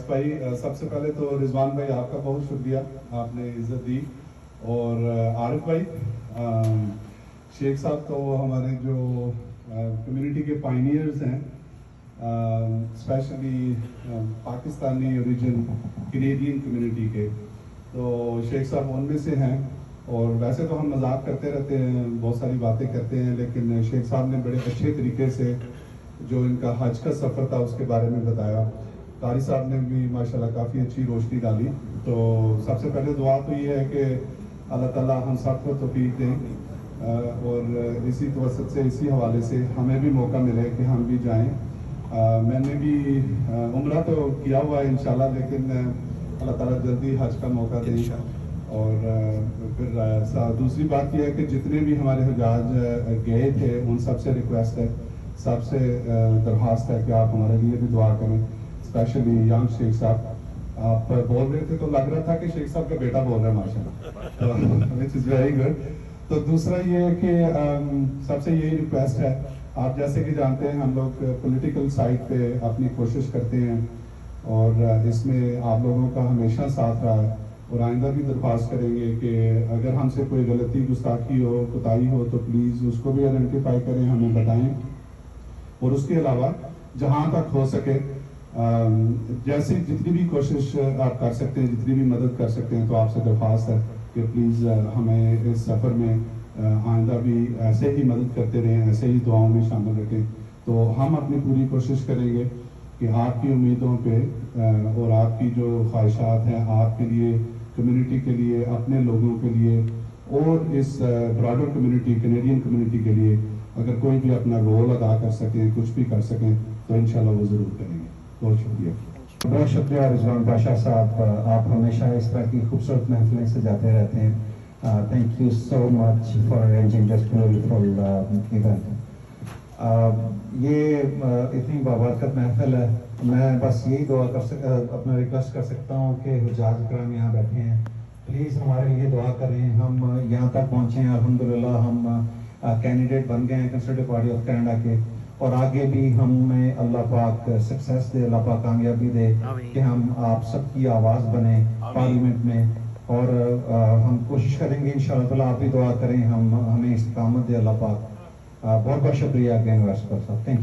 فیصل بھائی، سب سے پہلے تو رضوان بھائی آپ کا بہت شکریہ، آپ نے عزت دی. اور عارف بھائی، شیخ صاحب تو ہمارے جو کمیونٹی کے پائنیئرز ہیں، specially Pakistani origin Canadian community کے، تو شیخ صاحب ان میں سے ہیں. اور ویسے تو ہم مذاق کرتے رہتے ہیں، بہت ساری باتیں کرتے ہیں، لیکن شیخ صاحب نے بڑے اچھے طریقے سے جو ان کا حج کا سفر تھا اس کے بارے میں بتایا. قاری صاحب نے بھی ماشاءاللہ کافی اچھی روشنی ڈالی. تو سب سے پہلے دعا تو یہ ہے کہ اللہ تعالیٰ ہم سب کو توفیق دیں، اور اسی توسط سے، اسی حوالے سے ہمیں بھی موقع ملے کہ ہم بھی جائیں. میں نے بھی عمرہ تو کیا ہوا ہے انشاءاللہ، لیکن اللہ تعالیٰ جلدی حج کا موقع دیں. اور پھر دوسری بات یہ ہے کہ جتنے بھی ہمارے حجاج گئے تھے ان سب سے ریکویسٹ ہے، سب سے درخواست ہے کہ آپ ہمارے لیے بھی دعا کریں، اسپیشلی ینگ شیخ صاحب. آپ بول رہے تھے تو لگ رہا تھا کہ شیخ صاحب کا بیٹا بول رہا ہے ماشاءاللہ، which is very good. تو دوسرا یہ ہے کہ سب سے یہی ریکویسٹ ہے، آپ جیسے کہ جانتے ہیں ہم لوگ پولیٹیکل سائڈ پہ اپنی کوشش کرتے ہیں، اور اس میں آپ لوگوں کا ہمیشہ ساتھ رہا ہے، اور آئندہ بھی درخواست کریں گے کہ اگر ہم سے کوئی غلطی، گستاخی ہو، کوتاہی ہو تو پلیز اس کو بھی آئیڈینٹیفائی کریں، ہمیں بتائیں. اور اس کے علاوہ جہاں تک ہو سکے، جیسے جتنی بھی کوشش آپ کر سکتے ہیں، جتنی بھی مدد کر سکتے ہیں، تو آپ سے درخواست ہے کہ پلیز ہمیں اس سفر میں آئندہ بھی ایسے ہی مدد کرتے رہیں، ایسے ہی دعاؤں میں شامل رکھیں. تو ہم اپنی پوری کوشش کریں گے کہ آپ کی امیدوں پہ اور آپ کی جو خواہشات ہیں آپ کے لیے، کمیونٹی کے لیے، اپنے لوگوں کے لیے، اور اس براڈر کمیونٹی، کینیڈین کمیونٹی کے لیے اگر کوئی بھی اپنا رول ادا کر سکیں، کچھ بھی کر سکیں، تو انشاءاللہ وہ ضرور کریں گے. بہت شکریہ. بہت شکریہ رضوان پاشا صاحب، آپ ہمیشہ اس طرح کی خوبصورت محفلیں سجاتے رہتے ہیں. Thank you so much for arranging this beautiful event. یہ اتنی بابرکت محفل ہے، میں بس یہی دعا اپنا ریکویسٹ کر سکتا ہوں کہ حجاج کرام یہاں بیٹھے ہیں، پلیز ہمارے لیے دعا کریں. ہم یہاں تک پہنچے ہیں، الحمدللہ ہم کینڈیڈیٹ بن گئے ہیں کنسرویٹو پارٹی آف کینیڈا کے، اور آگے بھی ہمیں اللہ پاک سکسیس دے، اللہ پاک کامیابی دے کہ ہم آپ سب کی آواز بنیں پارلیمنٹ میں. اور ہم کوشش کریں گے انشاءاللہ تعالیٰ، آپ بھی دعا کریں، ہمیں استقامت دے اللہ پاک. بہت بہت شکریہ اگین ویسپر صاحب. Thank you.